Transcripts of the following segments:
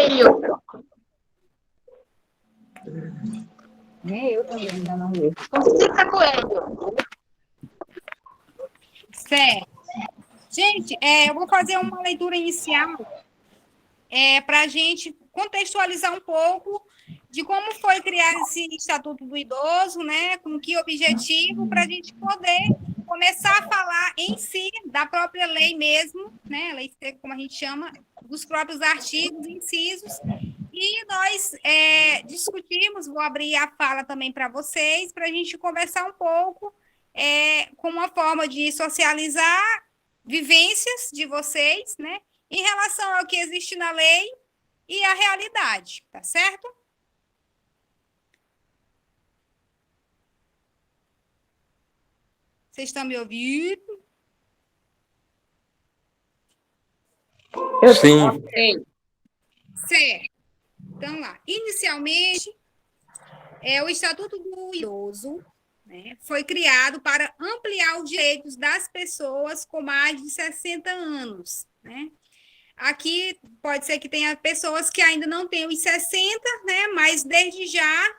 Coelho. Eu também ainda não vi. Concita Coelho. Certo. Gente, eu vou fazer uma leitura inicial para a gente contextualizar um pouco de como foi criado esse Estatuto do Idoso, né? Com que objetivo, para a gente poder começar a falar em si da própria lei mesmo, né? Lei seca, como a gente chama, dos próprios artigos, incisos. E nós discutimos, vou abrir a fala também para vocês, para a gente conversar um pouco com uma forma de socializar vivências de vocês, né? Em relação ao que existe na lei e a realidade, tá certo? Vocês estão me ouvindo? Sim. Certo. Então, lá. Inicialmente, o Estatuto do Idoso, né, foi criado para ampliar os direitos das pessoas com mais de 60 anos, né? Aqui pode ser que tenha pessoas que ainda não têm os 60, né, mas desde já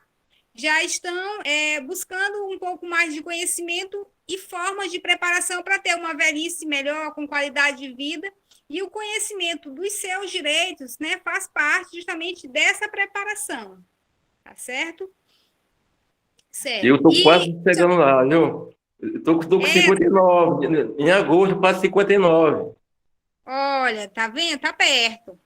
estão buscando um pouco mais de conhecimento e formas de preparação para ter uma velhice melhor, com qualidade de vida, e o conhecimento dos seus direitos, né, faz parte justamente dessa preparação, tá certo? Certo. Eu estou quase chegando lá, viu? Estou com 59, em agosto passo 59. Olha, tá vendo? Tá perto.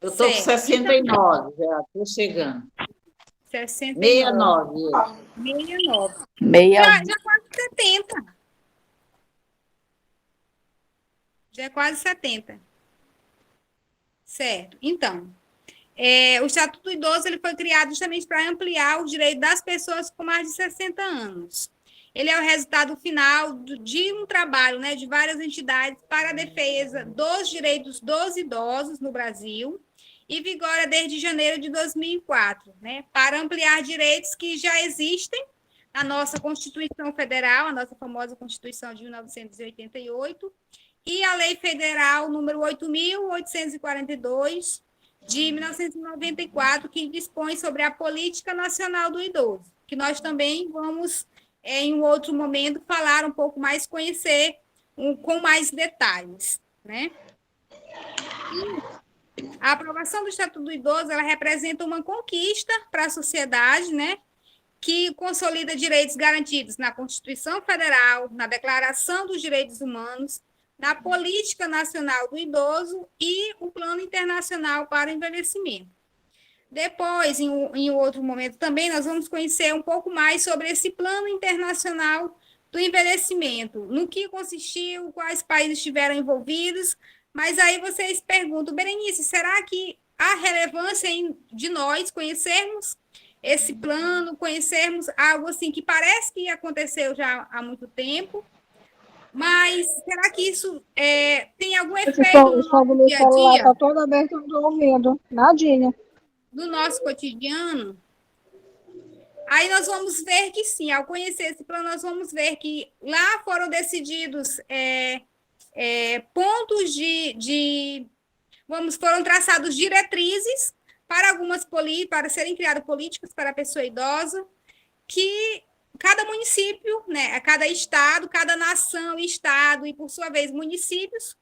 Eu estou com 69, já estou chegando. 69. 69. Já quase 70. Já é quase 70. Certo. Então, o Estatuto do Idoso ele foi criado justamente para ampliar os direitos das pessoas com mais de 60 anos. Ele é o resultado final de um trabalho, né, de várias entidades para a defesa dos direitos dos idosos no Brasil e vigora desde janeiro de 2004, né, para ampliar direitos que já existem na nossa Constituição Federal, a nossa famosa Constituição de 1988, e a Lei Federal número 8.842, de 1994, que dispõe sobre a Política Nacional do Idoso, que nós também vamos, em um outro momento, falar um pouco mais, conhecer com mais detalhes, né? E a aprovação do Estatuto do Idoso, ela representa uma conquista para a sociedade, né? Que consolida direitos garantidos na Constituição Federal, na Declaração dos Direitos Humanos, na Política Nacional do Idoso e o Plano Internacional para o Envelhecimento. Depois, em outro momento também, nós vamos conhecer um pouco mais sobre esse Plano Internacional do Envelhecimento, no que consistiu, quais países estiveram envolvidos, mas aí vocês perguntam, Berenice, será que há relevância de nós conhecermos esse plano, conhecermos algo assim que parece que aconteceu já há muito tempo, mas será que isso tem algum efeito no nosso dia a dia? O celular está todo aberto, não estou ouvindo. Nadinha. No nosso cotidiano? Aí nós vamos ver que sim, ao conhecer esse plano, nós vamos ver que lá foram decididos pontos foram traçados diretrizes para para serem criadas políticas para a pessoa idosa, que cada município, né, cada estado, cada nação, estado e, por sua vez, municípios,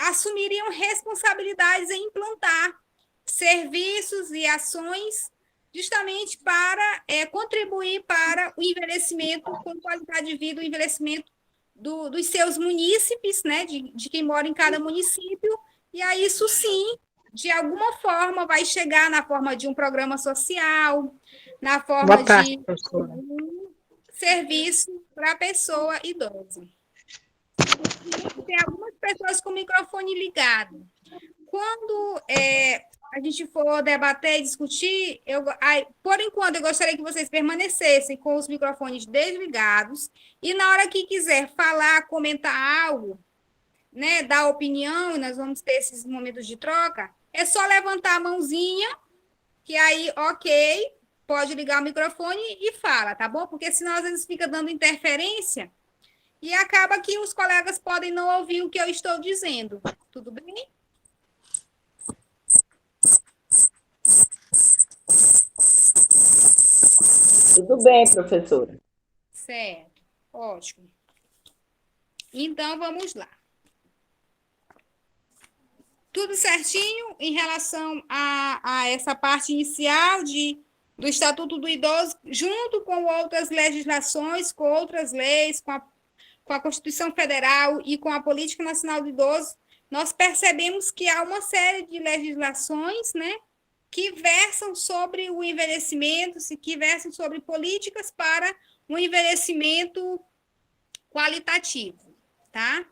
assumiriam responsabilidades em implantar serviços e ações justamente para contribuir para o envelhecimento com qualidade de vida, o envelhecimento dos seus munícipes, né, de quem mora em cada município, e aí isso sim, de alguma forma, vai chegar na forma de um programa social, na forma de um serviço para a pessoa idosa. Tem algumas pessoas com o microfone ligado. Quando a gente for debater e discutir, por enquanto, eu gostaria que vocês permanecessem com os microfones desligados e, na hora que quiser falar, comentar algo, né, dar opinião, e nós vamos ter esses momentos de troca, é só levantar a mãozinha, que aí, ok, pode ligar o microfone e fala, tá bom? Porque senão, às vezes, fica dando interferência e acaba que os colegas podem não ouvir o que eu estou dizendo. Tudo bem? Tudo bem, professora. Certo, ótimo. Então, vamos lá. Tudo certinho em relação a essa parte inicial do Estatuto do Idoso, junto com outras legislações, com outras leis, com a Constituição Federal e com a Política Nacional do Idoso, nós percebemos que há uma série de legislações, né, que versam sobre o envelhecimento, que versam sobre políticas para um envelhecimento qualitativo, tá?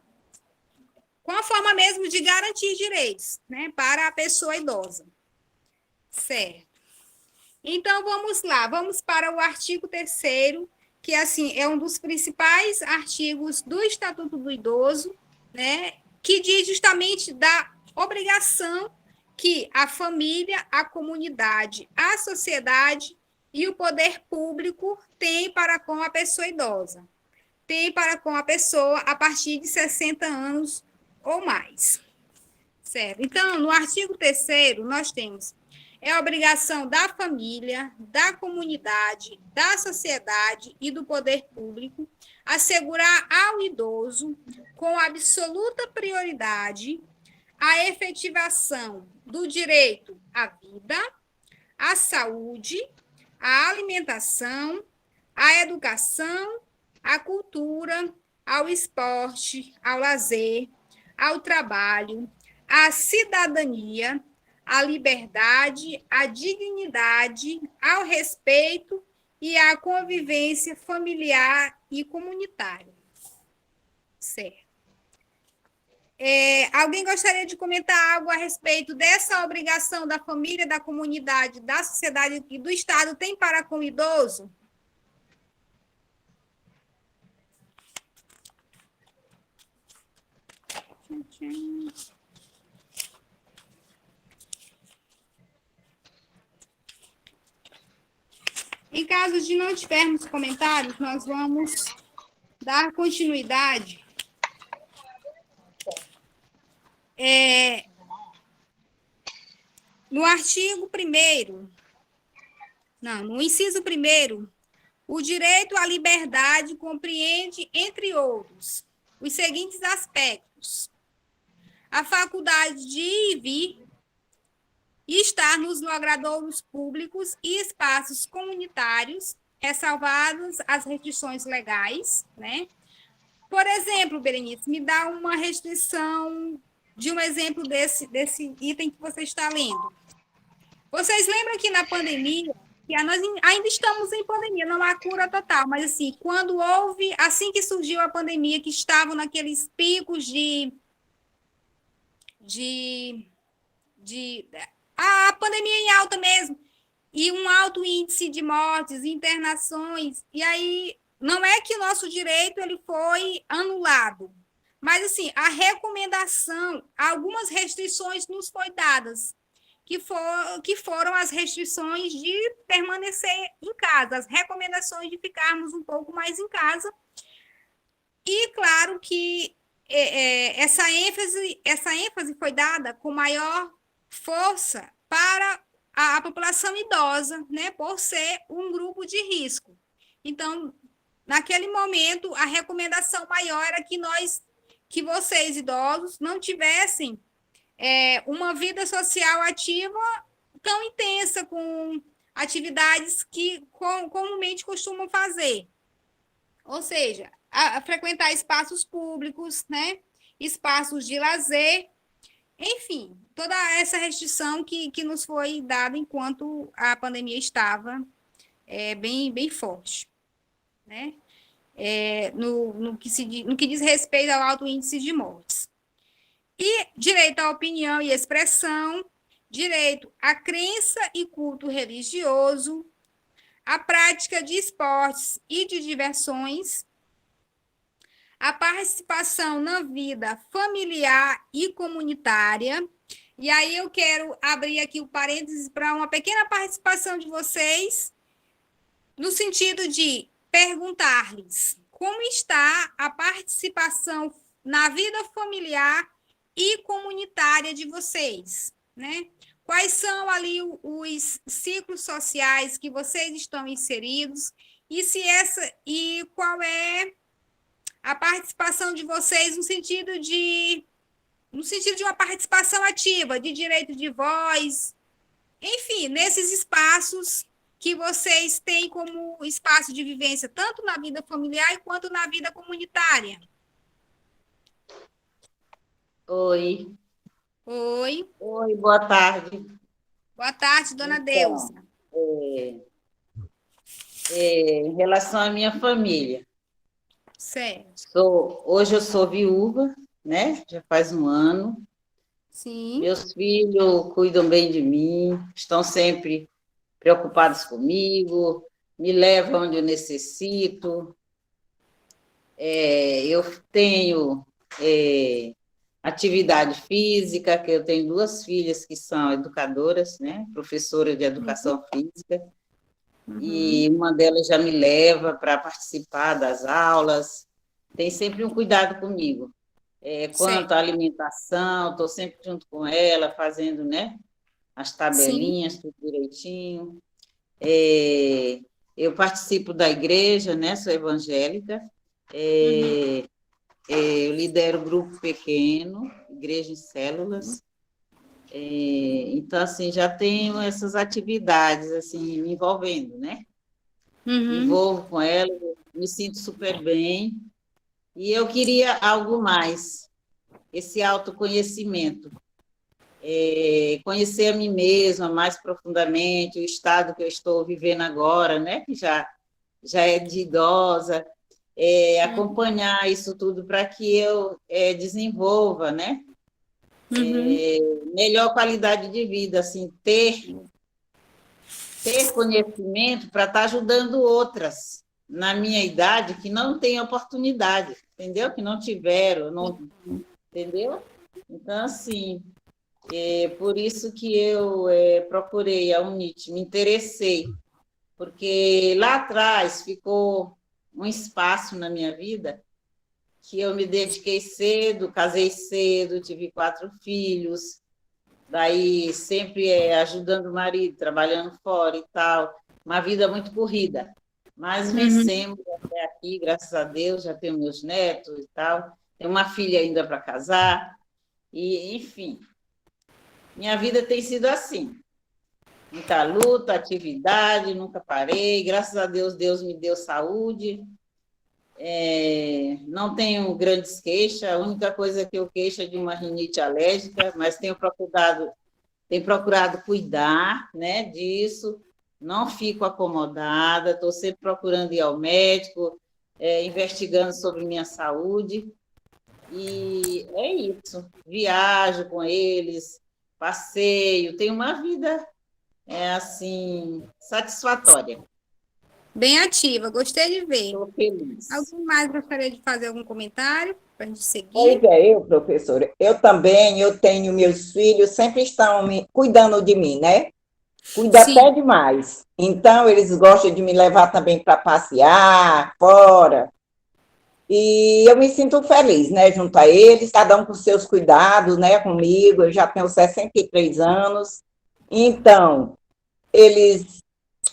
Com a forma mesmo de garantir direitos, né, para a pessoa idosa. Certo. Então, vamos lá, vamos para o artigo 3º, que assim, é um dos principais artigos do Estatuto do Idoso, né, que diz justamente da obrigação que a família, a comunidade, a sociedade e o poder público têm para com a pessoa idosa. Tem para com a pessoa a partir de 60 anos ou mais. Certo? Então, no artigo 3º, nós temos a obrigação da família, da comunidade, da sociedade e do poder público assegurar ao idoso, com absoluta prioridade, a efetivação do direito à vida, à saúde, à alimentação, à educação, à cultura, ao esporte, ao lazer, ao trabalho, à cidadania, à liberdade, à dignidade, ao respeito e à convivência familiar e comunitária. Certo. Alguém gostaria de comentar algo a respeito dessa obrigação da família, da comunidade, da sociedade e do Estado tem para com o idoso? Em caso de não tivermos comentários, nós vamos dar continuidade. No artigo 1º, no inciso 1º, o direito à liberdade compreende, entre outros, os seguintes aspectos: a faculdade de ir e vir e estar nos logradouros públicos e espaços comunitários, ressalvadas as restrições legais, né? Por exemplo, Berenice, me dá uma restrição de um exemplo desse item que você está lendo. Vocês lembram que na pandemia, que nós ainda estamos em pandemia, não há cura total, mas assim, quando houve, assim que surgiu a pandemia, que estavam naqueles picos a pandemia em alta mesmo, e um alto índice de mortes, internações, e aí não é que o nosso direito ele foi anulado, mas assim, a recomendação, algumas restrições nos foi dadas, que foram as restrições de permanecer em casa, as recomendações de ficarmos um pouco mais em casa, e claro que essa ênfase foi dada com maior força para a população idosa, né, por ser um grupo de risco. Então, naquele momento, a recomendação maior era que vocês, idosos, não tivessem uma vida social ativa tão intensa, com atividades que comumente costumam fazer. Ou seja, a frequentar espaços públicos, né, espaços de lazer, enfim, toda essa restrição que nos foi dada enquanto a pandemia estava bem forte, né? No que diz respeito ao alto índice de mortes. E direito à opinião e expressão, direito à crença e culto religioso, a prática de esportes e de diversões, a participação na vida familiar e comunitária. E aí eu quero abrir aqui o parênteses para uma pequena participação de vocês, no sentido de perguntar-lhes como está a participação na vida familiar e comunitária de vocês, né? Quais são ali os ciclos sociais que vocês estão inseridos E qual é a participação de vocês no sentido de uma participação ativa, de direito de voz, enfim, nesses espaços que vocês têm como espaço de vivência, tanto na vida familiar quanto na vida comunitária. Oi. Oi. Oi, boa tarde. Boa tarde, dona Deusa. Em relação à minha família, Certo. hoje eu sou viúva, né? Já faz um ano. Sim. Meus filhos cuidam bem de mim, estão sempre preocupados comigo, me levam onde eu necessito. Eu tenho atividade física, que eu tenho 2 filhas que são educadoras, né? Professoras de educação física. E uma delas já me leva para participar das aulas, tem sempre um cuidado comigo. Quanto à alimentação, estou sempre junto com ela, fazendo, né, as tabelinhas, tudo direitinho. Eu participo da igreja, né, sou evangélica, eu lidero grupo pequeno, igreja em células. Então, assim, já tenho essas atividades, assim, me envolvendo, né? Me envolvo com ela, me sinto super bem. E eu queria algo mais, esse autoconhecimento. Conhecer a mim mesma mais profundamente, o estado que eu estou vivendo agora, né? Que já é de idosa. Acompanhar isso tudo para que eu desenvolva, né? Melhor qualidade de vida, assim, ter conhecimento para estar ajudando outras na minha idade que não têm oportunidade, entendeu? Que não tiveram, não, entendeu? Então, assim, por isso que eu procurei a UNIT, me interessei, porque lá atrás ficou um espaço na minha vida que eu me dediquei cedo, casei cedo, tive 4 filhos, daí sempre ajudando o marido, trabalhando fora e tal, uma vida muito corrida, mas vencemos até aqui, graças a Deus, já tenho meus netos e tal, tenho uma filha ainda para casar, e enfim, minha vida tem sido assim, muita luta, atividade, nunca parei, graças a Deus, Deus me deu saúde. Não tenho grandes queixas, a única coisa que eu queixo é de uma rinite alérgica, mas tenho procurado cuidar, né, disso, não fico acomodada, estou sempre procurando ir ao médico, investigando sobre minha saúde, e é isso, viajo com eles, passeio, tenho uma vida, assim, satisfatória. Bem ativa, gostei de ver. Estou feliz. Alguém mais gostaria de fazer algum comentário para a gente seguir? Pois professora. Eu também, eu tenho meus filhos, sempre estão cuidando de mim, né? Cuida até demais. Então, eles gostam de me levar também para passear, fora. E eu me sinto feliz, né? Junto a eles, cada um com seus cuidados, né? Comigo, eu já tenho 63 anos. Então,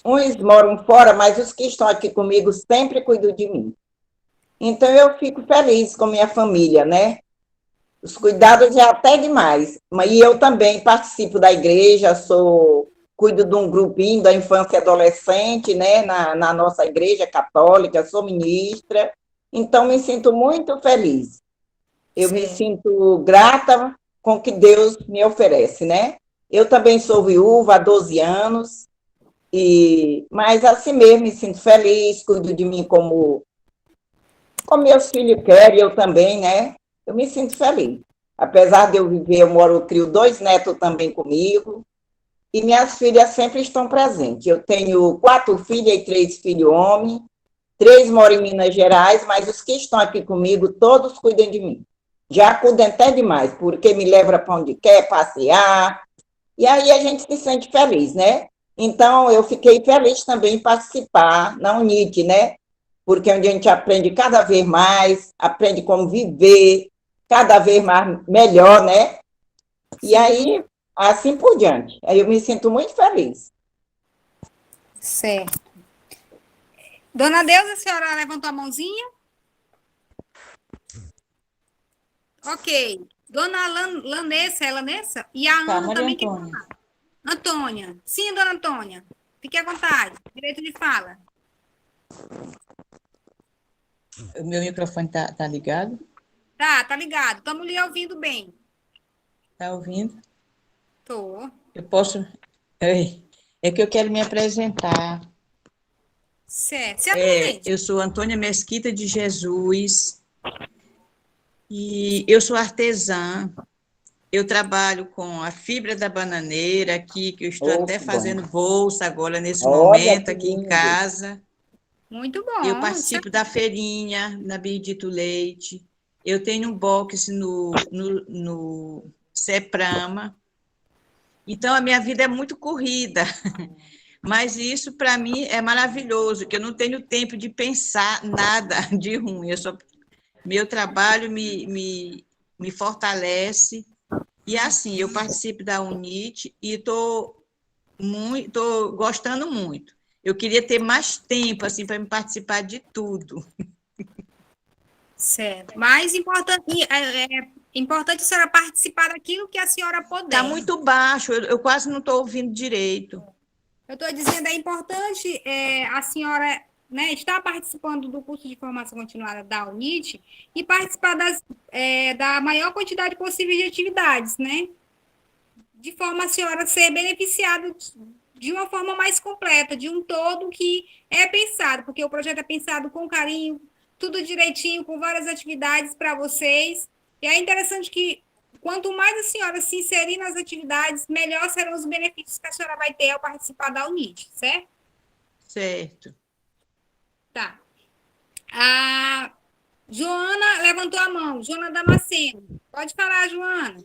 uns moram fora, mas os que estão aqui comigo sempre cuidam de mim. Então, eu fico feliz com minha família, né? Os cuidados já é até demais. E eu também participo da igreja, cuido de um grupinho da infância e adolescente, né? Na nossa igreja católica, sou ministra. Então, me sinto muito feliz. Eu me sinto grata com o que Deus me oferece, né? Eu também sou viúva há 12 anos, mas assim mesmo me sinto feliz, cuido de mim como meus filhos querem, eu também, né? Eu me sinto feliz. Apesar de eu viver, eu crio 2 netos também comigo, e minhas filhas sempre estão presentes. Eu tenho 4 filhas e 3 filhos homens, 3 moram em Minas Gerais, mas os que estão aqui comigo, todos cuidam de mim. Já cuidam até demais, porque me levam para onde quer, passear, e aí a gente se sente feliz, né? Então, eu fiquei feliz também em participar na UNIT, né? Porque é onde a gente aprende cada vez mais, aprende como viver, cada vez mais melhor, né? E aí, assim por diante. Aí eu me sinto muito feliz. Certo. Dona Deusa, a senhora levantou a mãozinha? Ok. Dona Lanessa, é Lanessa? E a Tá, Ana Maria também quer Antônia. falar. Antônia. Sim, dona Antônia. Fique à vontade. Direito de fala. O meu microfone tá ligado? Tá ligado. Estamos lhe ouvindo bem. Tá ouvindo? Tô. Eu posso. É que eu quero me apresentar. Certo. Se apresente. Eu sou Antônia Mesquita de Jesus e eu sou artesã. Eu trabalho com a fibra da bananeira aqui, que eu estou até fazendo bolsa agora, nesse momento, aqui em casa. Muito Eu bom. participo da feirinha na Benedito Leite. Eu tenho um box no Ceprama. Então, a minha vida é muito corrida. Mas isso, para mim, é maravilhoso, que eu não tenho tempo de pensar nada de ruim. Meu trabalho me fortalece. E, assim, eu participo da UNIT e estou gostando muito. Eu queria ter mais tempo, assim, para me participar de tudo. Certo. Mais importante, é importante a senhora participar daquilo que a senhora puder. Está muito baixo, eu quase não estou ouvindo direito. Eu estou dizendo, é importante a senhora, né, estar participando do curso de formação continuada da UNIT e participar da maior quantidade possível de atividades, né? De forma a senhora ser beneficiada de uma forma mais completa, de um todo que é pensado, porque o projeto é pensado com carinho, tudo direitinho, com várias atividades para vocês. E é interessante que quanto mais a senhora se inserir nas atividades, melhor serão os benefícios que a senhora vai ter ao participar da UNIT, certo? Certo. Tá. A Joana levantou a mão. Joana Damasceno. Pode falar, Joana.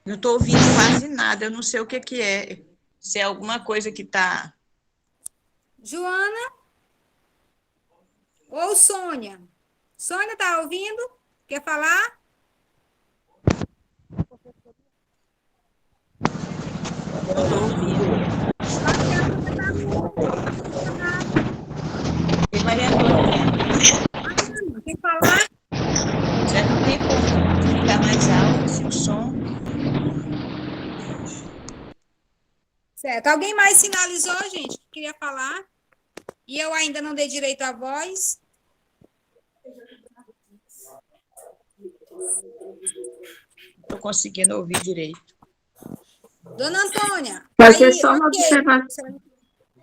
Não estou ouvindo quase nada, eu não sei o que é. Se é alguma coisa que está... Joana ou Sônia? Sônia, está ouvindo? Quer falar? Eu não estou ouvindo. E Maria Antônia, Quer falar? já não tem como ficar mais alto assim, o som. Certo. Alguém mais sinalizou, gente, que queria falar? E eu ainda não dei direito à voz? Estou conseguindo ouvir direito. Dona Antônia. Fazer Aí, só uma ok. observação.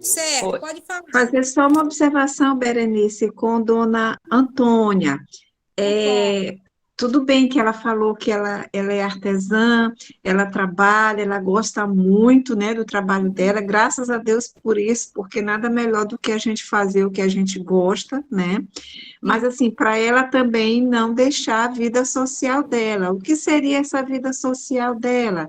Certo, Oi. pode falar. Fazer só uma observação, Berenice, com Dona Antônia. Tudo bem que ela falou que ela é artesã, ela trabalha, ela gosta muito, né, do trabalho dela, graças a Deus por isso, porque nada melhor do que a gente fazer o que a gente gosta, né? Mas, assim, para ela também não deixar a vida social dela. O que seria essa vida social dela?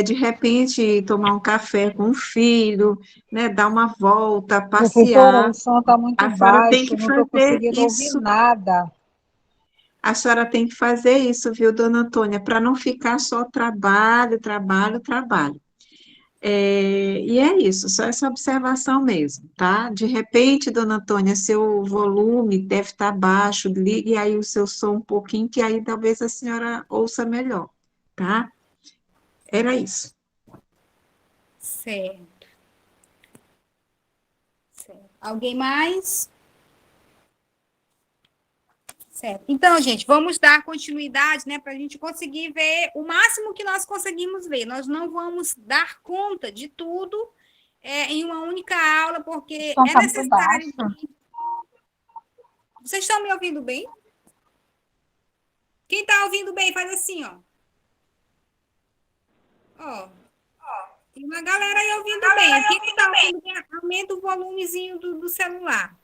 De repente, tomar um café com o filho, né, dar uma volta, Professora, passear. o som está muito A senhora tem baixo, que não estou fazer conseguindo ouvir isso. nada. A senhora tem que fazer isso, viu, dona Antônia, para não ficar só trabalho, trabalho, trabalho. E é isso, só essa observação mesmo, tá? De repente, dona Antônia, seu volume deve estar baixo, ligue aí o seu som um pouquinho, que aí talvez a senhora ouça melhor, tá? Era isso. Certo. Alguém mais? Certo. Então, gente, vamos dar continuidade, né, para a gente conseguir ver o máximo que nós conseguimos ver. Nós não vamos dar conta de tudo em uma única aula, porque O som é está muito necessário. baixo. Vocês estão me ouvindo bem? Quem está ouvindo bem, faz assim, ó. Ó. Tem uma galera aí ouvindo bem. Quem está ouvindo bem, aumenta o volumezinho do celular.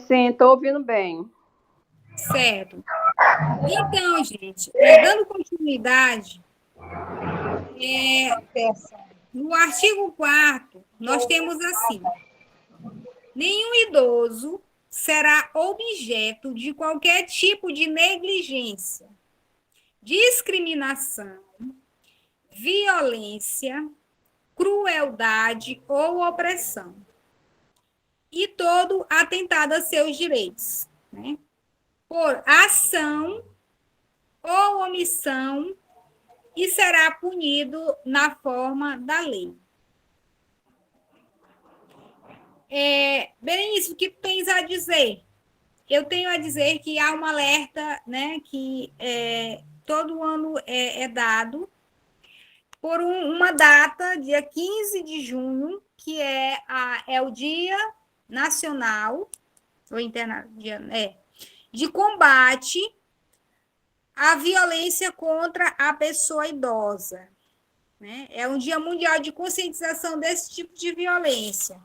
Sim, estou ouvindo bem. Certo. Então, gente, dando continuidade, no artigo 4º, nós temos assim: nenhum idoso será objeto de qualquer tipo de negligência, discriminação, violência, crueldade ou opressão. e todo atentado a seus direitos, né? Por ação ou omissão e será punido na forma da lei. Berenice, o que tens a dizer? Eu tenho a dizer que há um alerta, né, que todo ano é dado por uma data, dia 15 de junho, que é o Dia Nacional, ou de combate à violência contra a pessoa idosa. Né? É um Dia Mundial de conscientização desse tipo de violência.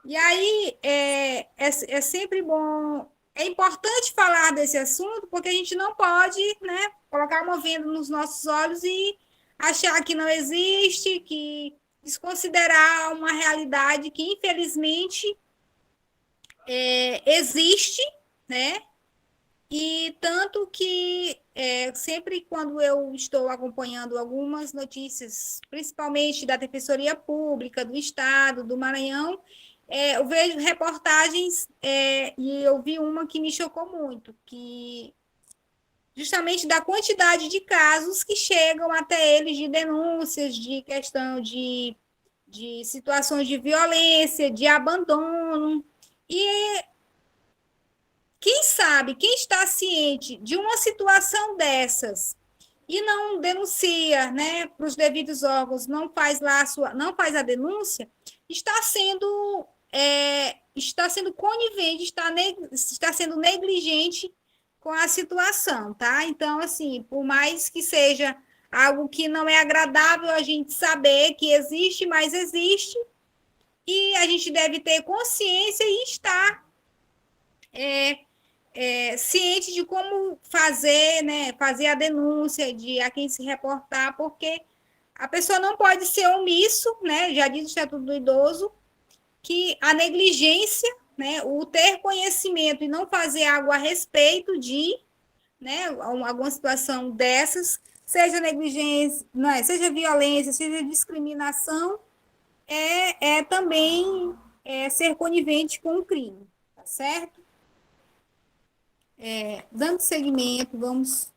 E aí é sempre bom, é importante falar desse assunto, porque a gente não pode, né, colocar uma venda nos nossos olhos e achar que não existe, que desconsiderar uma realidade que, infelizmente, existe, né? E tanto que sempre quando eu estou acompanhando algumas notícias, principalmente da Defensoria Pública, do Estado, do Maranhão, eu vejo reportagens e eu vi uma que me chocou muito, que justamente da quantidade de casos que chegam até eles de denúncias, de questão de situações de violência, de abandono. E quem sabe, quem está ciente de uma situação dessas e não denuncia, né, para os devidos órgãos, não faz a denúncia, está sendo conivente, está sendo negligente com a situação, tá? Então, assim, por mais que seja algo que não é agradável a gente saber que existe, mas existe, e a gente deve ter consciência e estar ciente de como fazer, né, fazer a denúncia, de a quem se reportar, porque a pessoa não pode ser omisso, né, já diz o Estatuto do Idoso, que a negligência, né, o ter conhecimento e não fazer algo a respeito de, né, alguma situação dessas, seja negligência, não é, seja violência, seja discriminação, também ser conivente com o crime, tá certo? Dando seguimento, vamos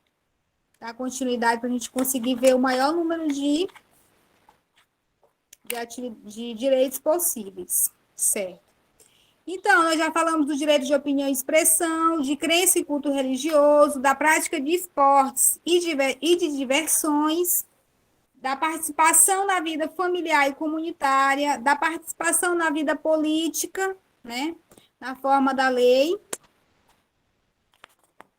dar continuidade para a gente conseguir ver o maior número de direitos possíveis, certo? Então, nós já falamos do direito de opinião e expressão, de crença e culto religioso, da prática de esportes e de diversões, da participação na vida familiar e comunitária, da participação na vida política, né, na forma da lei.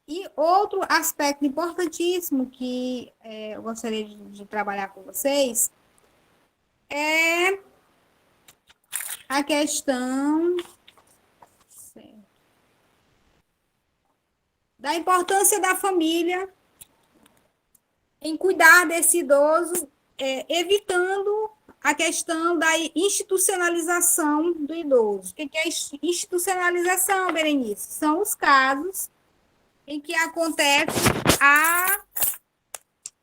E outro aspecto importantíssimo que eu gostaria de trabalhar com vocês é a questão da importância da família em cuidar desse idoso, evitando a questão da institucionalização do idoso. O que é institucionalização, Berenice? São os casos em que acontece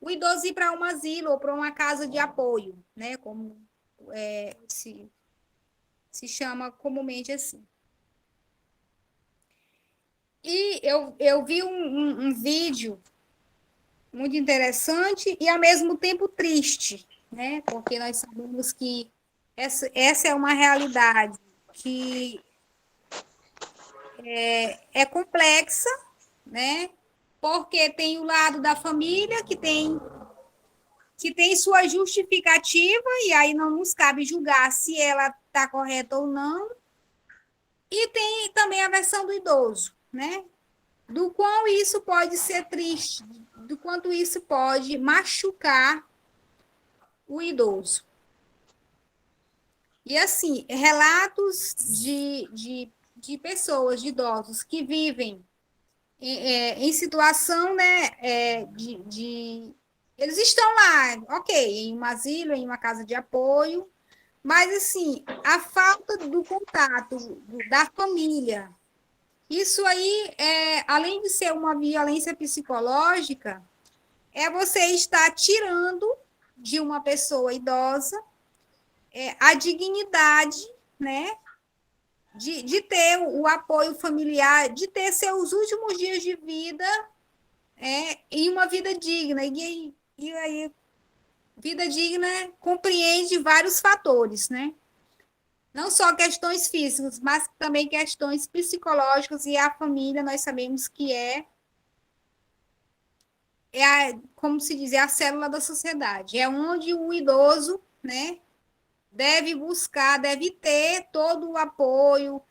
o idoso ir para um asilo ou para uma casa de apoio, né? Como se chama comumente assim. E eu vi um vídeo muito interessante e, ao mesmo tempo, triste, né? Porque nós sabemos que essa é uma realidade que é complexa, né? Porque tem o lado da família que tem sua justificativa, e aí não nos cabe julgar se ela está correta ou não. E tem também a versão do idoso, né? Do quão isso pode ser triste, do quanto isso pode machucar o idoso. E, assim, relatos de pessoas, de idosos, que vivem em situação, né, eles estão lá, ok, em um asilo, em uma casa de apoio, mas, assim, a falta do contato da família, isso aí, além de ser uma violência psicológica, você estar tirando de uma pessoa idosa a dignidade, né, de ter o apoio familiar, de ter seus últimos dias de vida em uma vida digna. E aí, vida digna compreende vários fatores, né? Não só questões físicas, mas também questões psicológicas, e a família, nós sabemos que como se diz, é a célula da sociedade. É onde o idoso, né, deve buscar, deve ter todo o apoio,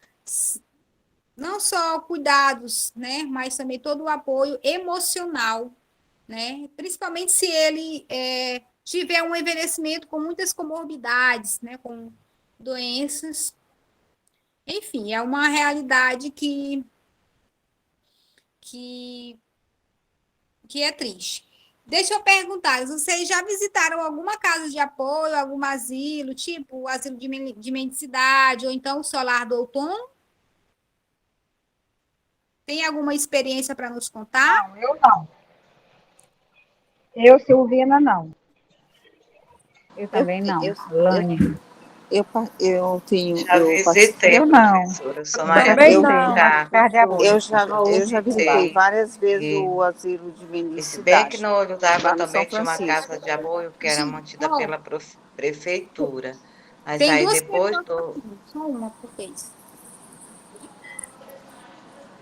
não só cuidados, né, mas também todo o apoio emocional, né, principalmente se ele tiver um envelhecimento com muitas comorbidades, né, com doenças. Enfim, é uma realidade que é triste. Deixa eu perguntar, vocês já visitaram alguma casa de apoio, algum asilo, tipo o asilo de mendicidade, ou então o Solar do Outono? Tem alguma experiência para nos contar? Não, eu não. Eu, Silvina, não. Eu também não. Lânia. Eu tenho. Já visitei, Eu não. professora, só na Também época não, de mas casa de apoio. Eu já visitei várias vezes E- o asilo de Se bem que mendicidade. no olho d'água lá no também São tinha uma Francisco. casa de apoio que era mantida Ó, pela prefeitura. Mas tem aí duas depois pessoas, só uma por vez.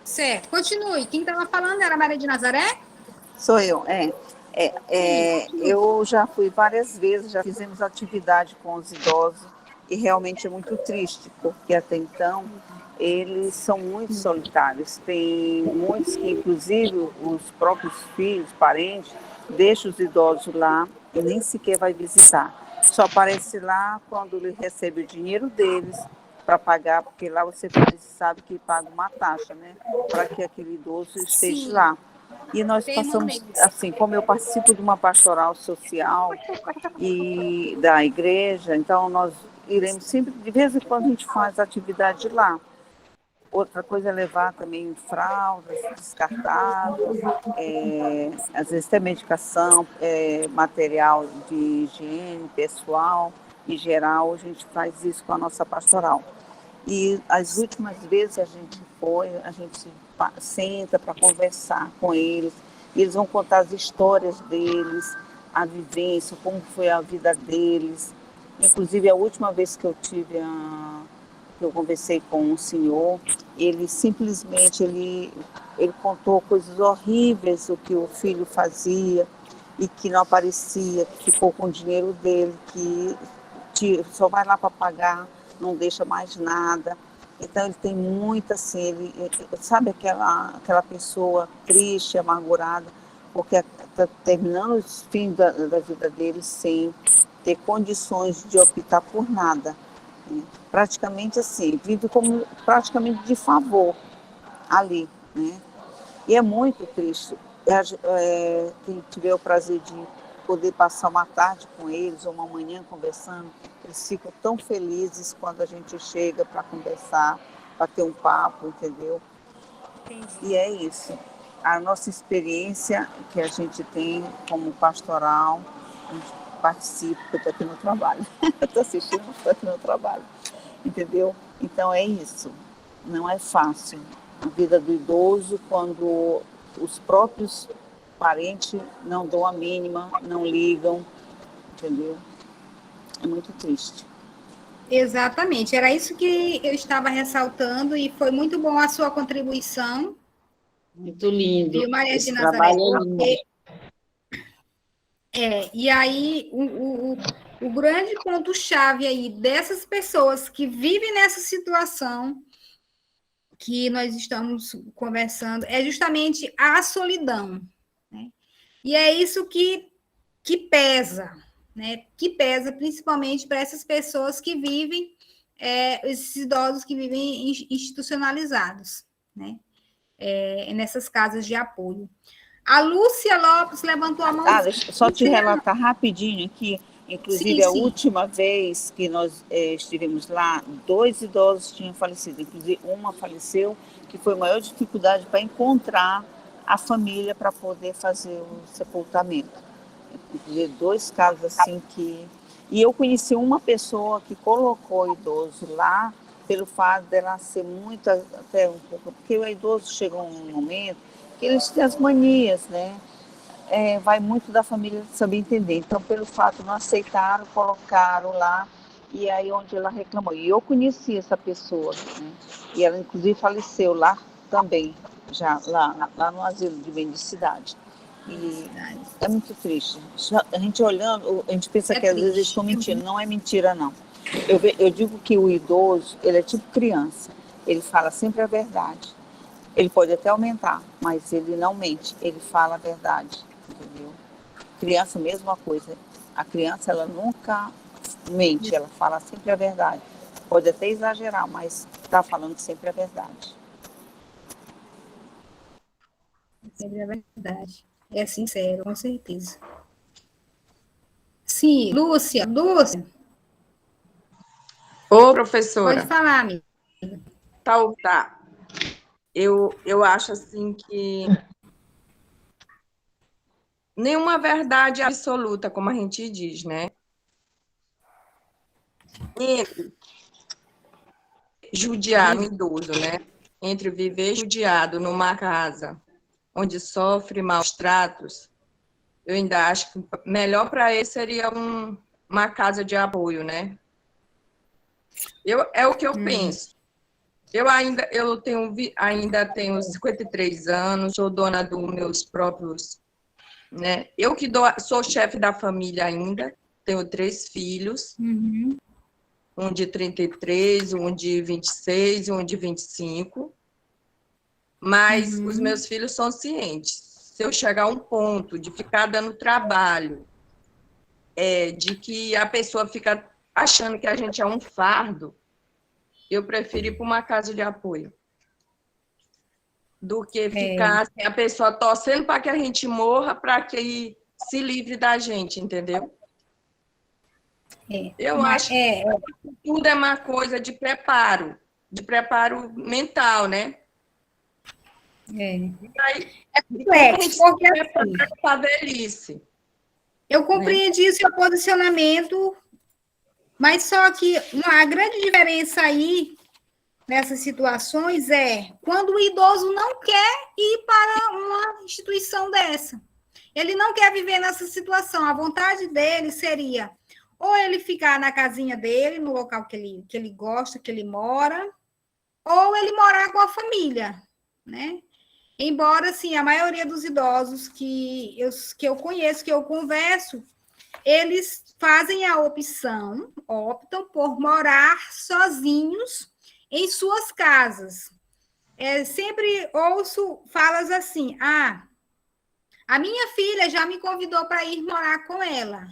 Certo, continue. Quem estava falando era a Maria de Nazaré? Sou eu, Continue. eu já fui várias vezes, já fizemos atividade com os idosos e realmente é muito triste, porque até então eles são muito solitários. Tem muitos que, inclusive, os próprios filhos, parentes, deixam os idosos lá e nem sequer vai visitar. Só aparece lá quando ele recebe o dinheiro deles para pagar, porque lá você sabe que paga uma taxa, né? Para que aquele idoso esteja Sim. lá. E nós passamos, Permanentes. assim, como eu participo de uma pastoral social e da igreja, então nós iremos sempre, de vez em quando a gente faz atividade lá. Outra coisa é levar também fraldas descartáveis, às vezes até medicação, material de higiene pessoal, em geral, a gente faz isso com a nossa pastoral. E as últimas vezes a gente senta para conversar com eles, e eles vão contar as histórias deles, a vivência, como foi a vida deles. Inclusive, a última vez que eu conversei com um senhor, ele simplesmente ele contou coisas horríveis, o que o filho fazia e que não aparecia, que ficou com o dinheiro dele, que só vai lá para pagar, não deixa mais nada. Então ele tem muito assim, ele sabe aquela pessoa triste, amargurada, porque está terminando os fins da vida dele sem ter condições de optar por nada. Praticamente assim, vive como praticamente de favor ali, né? E é muito triste. Quem tiver o prazer de poder passar uma tarde com eles ou uma manhã conversando, eles ficam tão felizes quando a gente chega para conversar, para ter um papo, entendeu? Entendi. E é isso. A nossa experiência que a gente tem como pastoral, a gente participa, eu estou aqui no trabalho. Eu estou assistindo, mas estou aqui no trabalho. Entendeu? Então é isso. Não é fácil. A vida do idoso, quando os próprios parentes não dão a mínima, não ligam, entendeu? É muito triste. Exatamente, era isso que eu estava ressaltando, e foi muito bom a sua contribuição, Muito lindo. viu, Maria de Esse Nazaré? trabalho é lindo. E aí, o grande ponto-chave aí dessas pessoas que vivem nessa situação que nós estamos conversando é justamente a solidão, né? E é isso que pesa, né? Que pesa principalmente para essas pessoas que vivem, esses idosos que vivem institucionalizados, né? Nessas casas de apoio. A Lúcia Lopes levantou a mão. Deixa eu só te relatar rapidinho aqui. Inclusive, Sim, a sim. última vez que nós estivemos lá, 2 idosos tinham falecido. Inclusive, uma faleceu, que foi a maior dificuldade para encontrar a família para poder fazer o sepultamento. Inclusive, 2 casos assim que... E eu conheci uma pessoa que colocou o idoso lá pelo fato dela ser muito, até um pouco, porque o idoso chega um momento que eles têm as manias, né? Vai muito da família saber entender. Então, pelo fato de não aceitaram, colocaram lá, e aí onde ela reclamou. E eu conheci essa pessoa, né? E ela, inclusive, faleceu lá também, já lá no asilo de mendicidade. E é muito triste. A gente olhando, a gente pensa que às vezes eles estão mentindo. Não é mentira, não. Eu digo que o idoso, ele é tipo criança. Ele fala sempre a verdade. Ele pode até aumentar, mas ele não mente. Ele fala a verdade, entendeu? Criança, mesma coisa. A criança, ela nunca mente. Ela fala sempre a verdade. Pode até exagerar, mas está falando sempre a verdade. Sempre é verdade. É sincero, com certeza. Sim, Lúcia, Ô, professora, pode falar, amiga. tá. Eu acho assim que nenhuma verdade absoluta, como a gente diz, né? Entre judiar um idoso, né? Entre viver judiado numa casa onde sofre maus tratos, eu ainda acho que melhor para ele seria uma casa de apoio, né? É o que eu penso. Eu ainda tenho 53 anos, sou dona dos meus próprios, né? Eu que sou chefe da família ainda, tenho 3 filhos, um de 33, um de 26 e um de 25. Mas os meus filhos são cientes. Se eu chegar a um ponto de ficar dando trabalho, de que a pessoa fica achando que a gente é um fardo, eu prefiro ir para uma casa de apoio do que ficar assim, a pessoa torcendo para que a gente morra, para que se livre da gente, entendeu? Eu acho que tudo é uma coisa de preparo mental, né? É complexo, porque a velhice. Eu compreendi o seu posicionamento, mas só que a grande diferença aí nessas situações é quando o idoso não quer ir para uma instituição dessa. Ele não quer viver nessa situação. A vontade dele seria ou ele ficar na casinha dele, no local que ele gosta, que ele mora, ou ele morar com a família, né? Embora, assim, a maioria dos idosos que eu conheço, que eu converso, eles fazem a optam por morar sozinhos em suas casas. Sempre ouço falas assim, a minha filha já me convidou para ir morar com ela,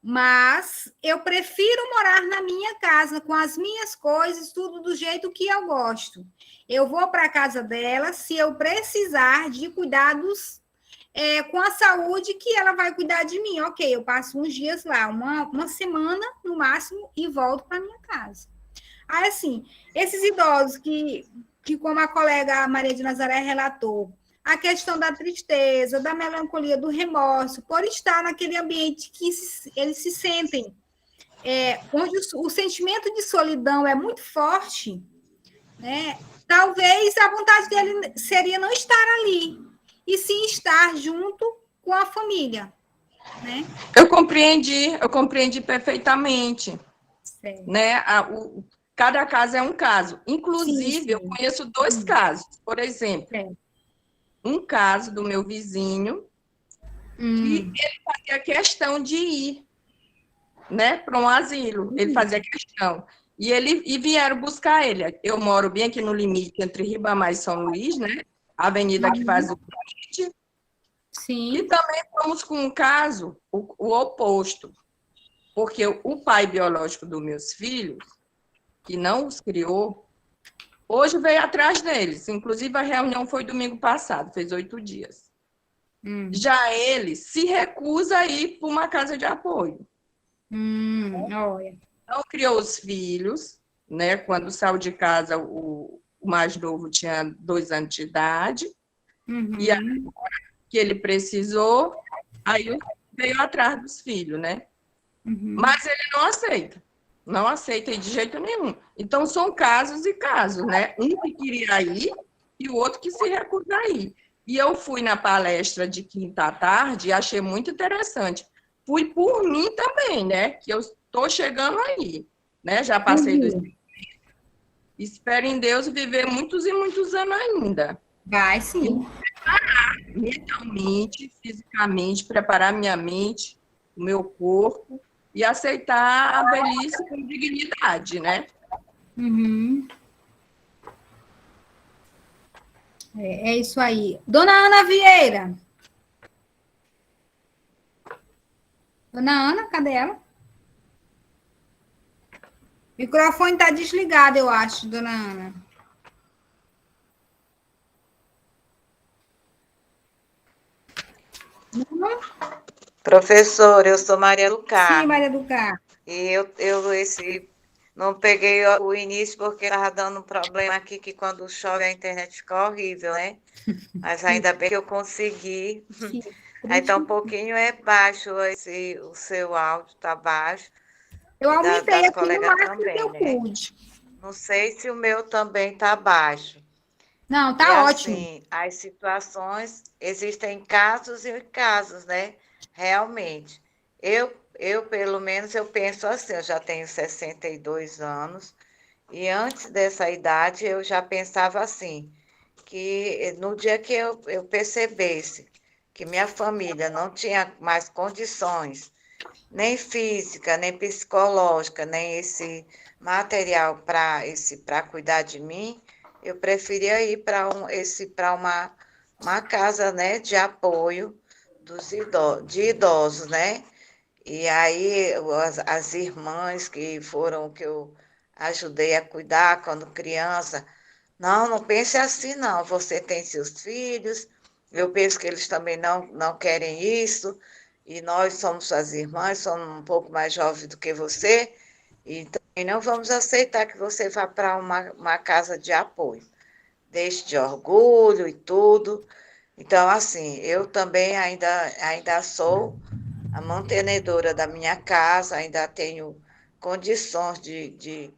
mas eu prefiro morar na minha casa, com as minhas coisas, tudo do jeito que eu gosto. Eu vou para a casa dela se eu precisar de cuidados com a saúde, que ela vai cuidar de mim. Ok, eu passo uns dias lá, uma semana no máximo, e volto para minha casa. Aí, assim, esses idosos que como a colega Maria de Nazaré relatou, a questão da tristeza, da melancolia, do remorso, por estar naquele ambiente que eles se sentem, onde o sentimento de solidão é muito forte, né? Talvez a vontade dele seria não estar ali, e sim estar junto com a família, né? Eu compreendi perfeitamente. Certo. Né? Cada caso é um caso. Inclusive, eu conheço 2 casos. Por exemplo, um caso do meu vizinho, que ele fazia questão de ir, né, para um asilo. Ele fazia questão. E vieram buscar ele. Eu moro bem aqui no limite entre Ribamar e São Luís, né? A avenida que faz o corte. Sim. E também fomos com um caso, o oposto. Porque o pai biológico dos meus filhos, que não os criou, hoje veio atrás deles. Inclusive, a reunião foi domingo passado, fez 8 dias. Já ele se recusa a ir para uma casa de apoio. Olha. Não criou os filhos, né? Quando saiu de casa, o mais novo tinha 2 anos de idade. E aí, que ele precisou, aí veio atrás dos filhos, né? Mas ele não aceita. Não aceitei de jeito nenhum. Então, são casos e casos, né? Um que queria ir e o outro que se recusa a ir. E eu fui na palestra de quinta à tarde e achei muito interessante. Fui por mim também, né? Que eu estou chegando aí, né? Já passei dos... Espero em Deus viver muitos e muitos anos ainda. Vai, sim. Mentalmente, fisicamente, preparar minha mente, o meu corpo e aceitar a velhice com dignidade, né? Uhum. É isso aí. Dona Ana Vieira. Dona Ana, cadê ela? O microfone está desligado, eu acho, dona Ana. Professor, eu sou Maria do Carmo. Sim, Maria do Carmo. E não peguei o início porque estava dando um problema aqui, que quando chove a internet fica horrível, né? Mas ainda bem que eu consegui. Sim. Aí tá um pouquinho baixo, o seu áudio está baixo. Eu aumentei das aqui no colegas máximo também, que eu né? pude. Não sei se o meu também está baixo. Não, tá E ótimo. assim, as situações, existem casos e casos, né? Realmente. Pelo menos, eu penso assim, eu já tenho 62 anos, e antes dessa idade eu já pensava assim, que no dia que eu percebesse que minha família não tinha mais condições, nem física, nem psicológica, nem esse material para cuidar de mim, eu preferia ir para uma casa, né, de apoio de idosos, né? E aí as irmãs que eu ajudei a cuidar quando criança, não pense assim, não. Você tem seus filhos, eu penso que eles também não querem isso, e nós somos suas irmãs, somos um pouco mais jovens do que você, e também não vamos aceitar que você vá para uma casa de apoio. Deixe de orgulho e tudo. Então, assim, eu também ainda sou a mantenedora da minha casa, ainda tenho condições de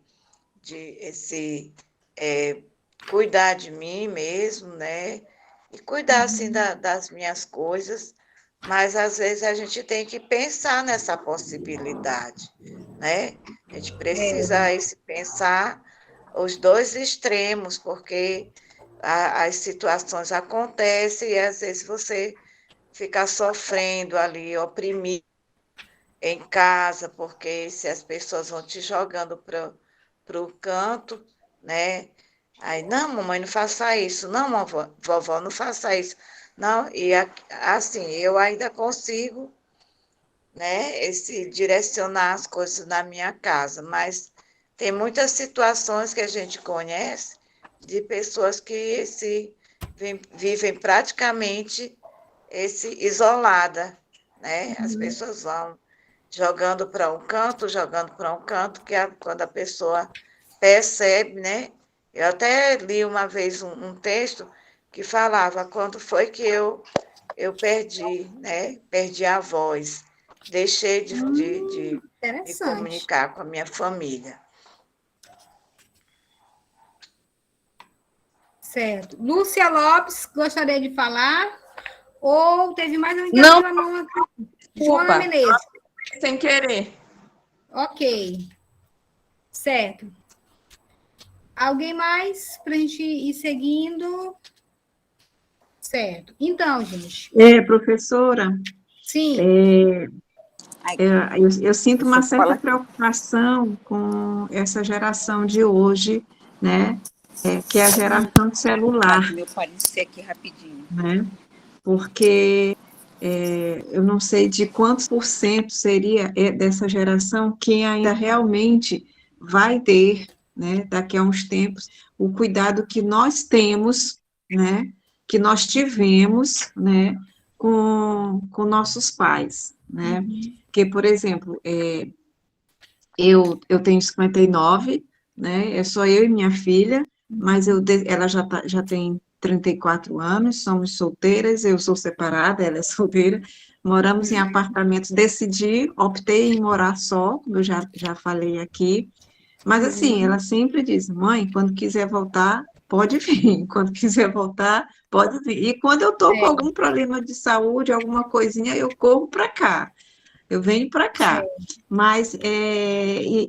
cuidar de mim mesmo, né? E cuidar, assim, das minhas coisas, mas às vezes a gente tem que pensar nessa possibilidade, né? A gente precisa pensar os dois extremos, porque as situações acontecem e às vezes você fica sofrendo ali, oprimido em casa, porque se as pessoas vão te jogando para o canto, né? Aí, não, mamãe, não faça isso, não, vovó, não faça isso. Não, e assim, eu ainda consigo, né, direcionar as coisas na minha casa, mas tem muitas situações que a gente conhece de pessoas que vivem praticamente isolada, né? As pessoas vão jogando para um canto, quando a pessoa percebe, né? Eu até li uma vez um texto que falava quando foi que eu perdi, né? Perdi a voz, deixei de me Interessante. comunicar com a minha família. Certo. Lúcia Lopes, gostaria de falar? Ou teve mais alguém que Não. abriu a mão? Joana Menezes. Sem querer. Ok. Certo. Alguém mais para a gente ir seguindo? Certo. Então, gente. Professora, Sim. eu sinto uma certa preocupação com essa geração de hoje, né? Que é a geração de celular. Meu parecer aqui rapidinho. Né? Porque eu não sei de quantos por cento seria dessa geração quem ainda realmente vai ter, né, daqui a uns tempos, o cuidado que nós temos, né, que nós tivemos, né, com nossos pais, né? Porque, por exemplo, eu tenho 59, né, é só eu e minha filha, mas ela já tem 34 anos, somos solteiras, eu sou separada, ela é solteira, moramos em apartamentos, optei em morar só, como eu já falei aqui, mas assim, ela sempre diz, mãe, quando quiser voltar, pode vir, quando quiser voltar, pode vir. E quando eu estou com algum problema de saúde, alguma coisinha, eu corro para cá. Eu venho para cá, mas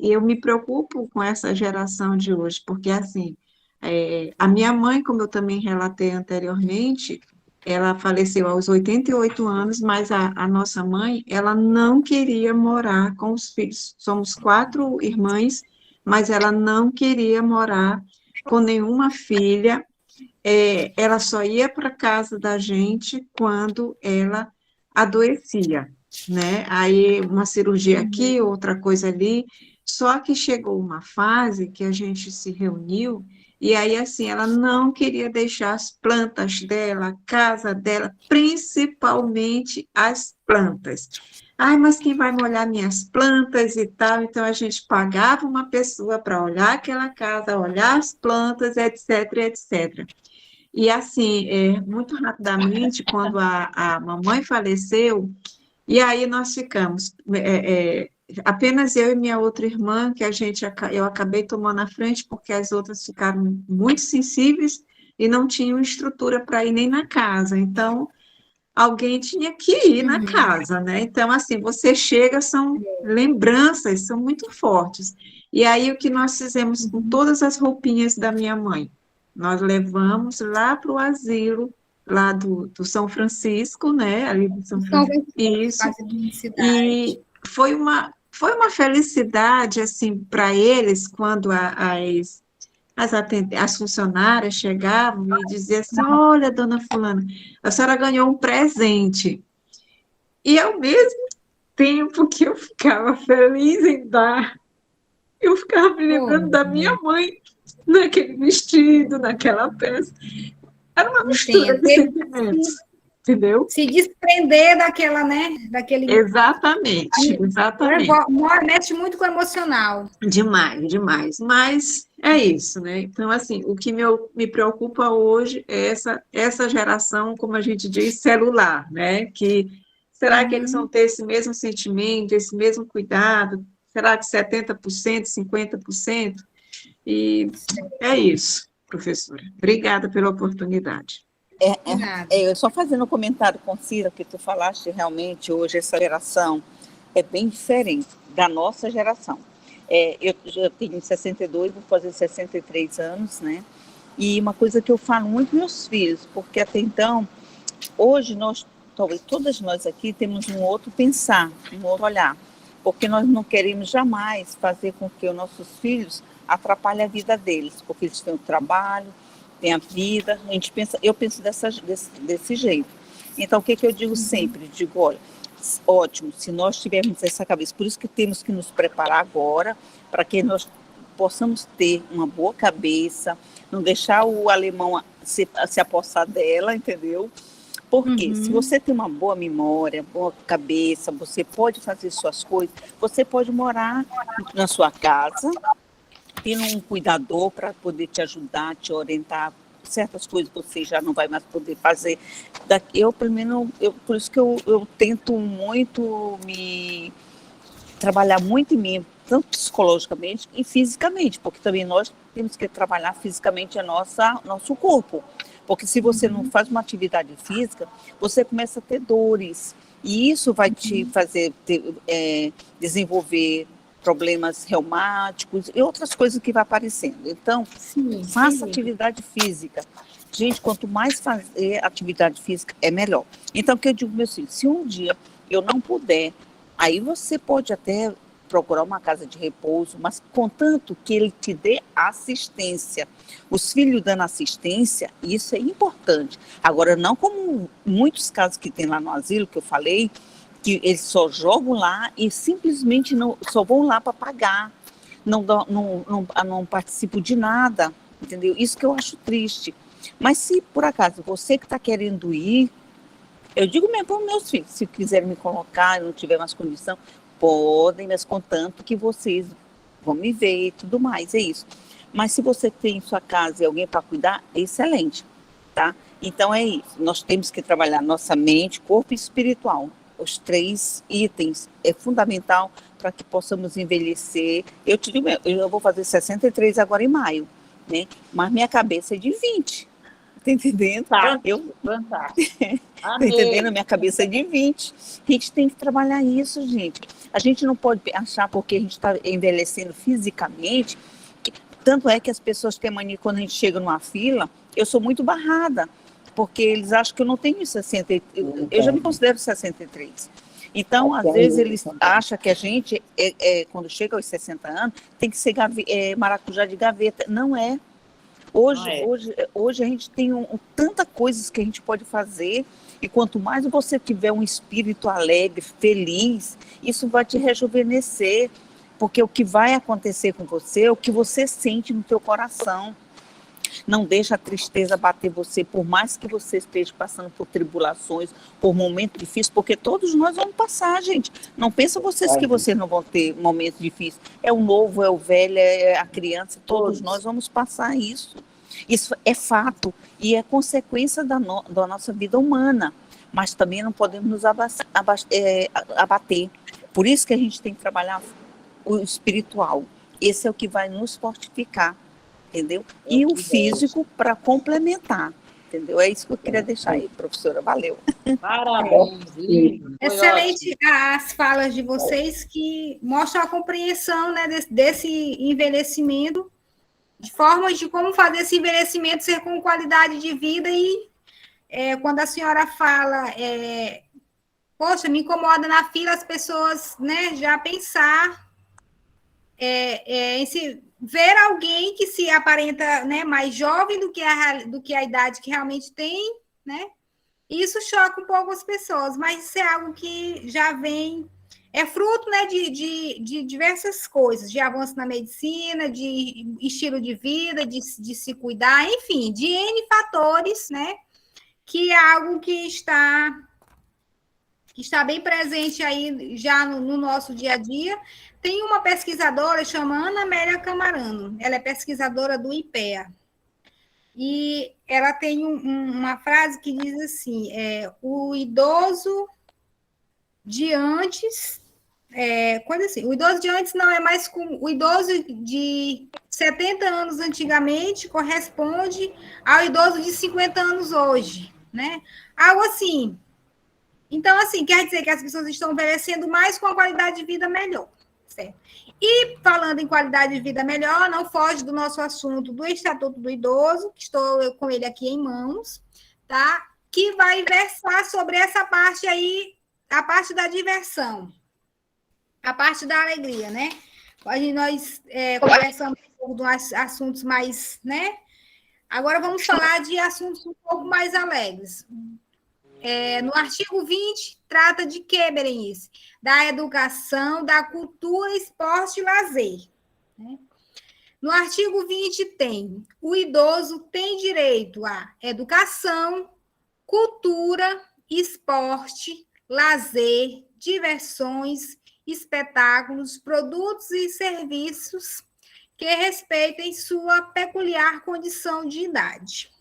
eu me preocupo com essa geração de hoje, porque assim, a minha mãe, como eu também relatei anteriormente, ela faleceu aos 88 anos, mas a nossa mãe, ela não queria morar com os filhos. Somos 4 irmãs, mas ela não queria morar com nenhuma filha. Ela só ia para casa da gente quando ela adoecia, né? Aí uma cirurgia aqui, outra coisa ali. Só que chegou uma fase que a gente se reuniu e aí assim ela não queria deixar as plantas dela, a casa dela, principalmente as plantas. Ai, mas quem vai molhar minhas plantas e tal? Então a gente pagava uma pessoa para olhar aquela casa, olhar as plantas, etc, etc. E assim, muito rapidamente, quando a mamãe faleceu, e aí nós ficamos, apenas eu e minha outra irmã, que eu acabei tomando a frente, porque as outras ficaram muito sensíveis e não tinham estrutura para ir nem na casa. Então, alguém tinha que ir na casa, né? Então, assim, você chega, são lembranças, são muito fortes. E aí, o que nós fizemos com todas as roupinhas da minha mãe? Nós levamos lá para o asilo, lá do São Francisco, né? Ali do São Francisco. Isso. E foi uma felicidade, assim, para eles, quando as funcionárias chegavam e diziam assim, olha, dona fulana, a senhora ganhou um presente. E ao mesmo tempo que eu ficava feliz em dar, eu ficava me lembrando da minha mãe, naquele vestido, naquela peça. Era uma mistura de sentimentos, entendeu? Se desprender daquela, né? Daquele... Exatamente. Mexe muito com o emocional. Demais, demais. Mas é isso, né? Então, assim, o que me preocupa hoje é essa geração, como a gente diz, celular, né? Será que eles vão ter esse mesmo sentimento, esse mesmo cuidado? Será que 70%, 50%? E é isso, professora. Obrigada pela oportunidade. Eu só fazendo um comentário com Cira, que tu falaste, realmente, hoje essa geração é bem diferente da nossa geração. Eu tenho 62, vou fazer 63 anos, né? E uma coisa que eu falo muito para meus filhos, porque até então, hoje talvez todas nós aqui temos um outro pensar, um outro olhar, porque nós não queremos jamais fazer com que os nossos filhos atrapalhem a vida deles, porque eles têm o trabalho, têm a vida, eu penso desse jeito. Então, o que eu digo sempre? Digo, olha, ótimo, se nós tivermos essa cabeça, por isso que temos que nos preparar agora, para que nós possamos ter uma boa cabeça, não deixar o alemão se apossar dela, entendeu? Porque se você tem uma boa memória, boa cabeça, você pode fazer suas coisas, você pode morar na sua casa, tendo um cuidador para poder te ajudar, te orientar, certas coisas você já não vai mais poder fazer. Por isso que eu tento muito trabalhar muito em mim, tanto psicologicamente e fisicamente, porque também nós temos que trabalhar fisicamente nosso corpo. Porque se você não faz uma atividade física, você começa a ter dores. E isso vai te fazer desenvolver problemas reumáticos e outras coisas que vai aparecendo. Então, faça atividade física. Gente, quanto mais fazer atividade física, é melhor. Então, o que eu digo, meus filhos, se um dia eu não puder, aí você pode até procurar uma casa de repouso, mas contanto que ele te dê assistência. Os filhos dando assistência, isso é importante. Agora, não como muitos casos que tem lá no asilo, que eu falei, que eles só jogam lá e simplesmente só vão lá para pagar, não participam de nada, entendeu? Isso que eu acho triste. Mas se por acaso você que está querendo ir, eu digo mesmo para os meus filhos, se quiserem me colocar, não tiver mais condição, podem, mas contanto que vocês vão me ver e tudo mais, é isso. Mas se você tem em sua casa e alguém para cuidar, é excelente. tá? Então é isso, nós temos que trabalhar nossa mente, corpo e espiritual. Os 3 itens é fundamental para que possamos envelhecer. Eu te digo, eu vou fazer 63 agora em maio, né? Mas minha cabeça é de 20. Tá entendendo? Fantástico. Tá Amei. entendendo? Minha cabeça é de 20. A gente tem que trabalhar isso, gente. A gente não pode achar porque a gente está envelhecendo fisicamente. Tanto é que as pessoas têm mania, quando a gente chega numa fila, eu sou muito barrada, porque eles acham que eu não tenho 60. Eu já me considero 63. Então, às vezes, eles acham que a gente, quando chega aos 60 anos, tem que ser maracujá de gaveta. Não é. Hoje a gente tem tanta coisas que a gente pode fazer, e quanto mais você tiver um espírito alegre, feliz, isso vai te rejuvenescer, porque o que vai acontecer com você é o que você sente no teu coração. Não deixa a tristeza bater você, por mais que você esteja passando por tribulações, por momentos difíceis, porque todos nós vamos passar, gente. Não pensa vocês que vocês não vão ter momentos difíceis. É o novo, é o velho, é a criança, todos nós vamos passar isso. Isso é fato e é consequência da nossa vida humana, mas também não podemos nos abater. Por isso que a gente tem que trabalhar o espiritual. Esse é o que vai nos fortificar, entendeu? E o físico para complementar, entendeu? É isso que eu queria deixar aí, professora. Valeu. Parabéns, lindo. Excelente as falas de vocês, que mostram a compreensão, né, desse envelhecimento, de formas de como fazer esse envelhecimento ser com qualidade de vida. E quando a senhora fala, poxa, me incomoda na fila as pessoas, né, já pensar em ver alguém que se aparenta, né, mais jovem do que a idade que realmente tem, né? Isso choca um pouco as pessoas, mas isso é algo que já vem, é fruto, né, de diversas coisas, de avanço na medicina, de estilo de vida, de se cuidar, enfim, de N fatores, né, que é algo que está bem presente aí já no nosso dia a dia. Tem uma pesquisadora chamada Ana Amélia Camarano, ela é pesquisadora do IPEA, e ela tem uma frase que diz assim, o idoso de antes, coisa assim, o idoso de antes não é mais como o idoso de 70 anos antigamente corresponde ao idoso de 50 anos hoje, né? Algo assim. Então, assim, quer dizer que as pessoas estão envelhecendo mais com a qualidade de vida melhor, certo? E, falando em qualidade de vida melhor, não foge do nosso assunto do Estatuto do Idoso, que estou com ele aqui em mãos, tá? Que vai versar sobre essa parte aí, a parte da diversão, a parte da alegria, né? Nós conversamos sobre assuntos mais, né? Agora vamos falar de assuntos um pouco mais alegres. No artigo 20, trata de quê, Berenice? Da educação, da cultura, esporte e lazer. Né? No artigo 20 tem, o idoso tem direito à educação, cultura, esporte, lazer, diversões, espetáculos, produtos e serviços que respeitem sua peculiar condição de idade.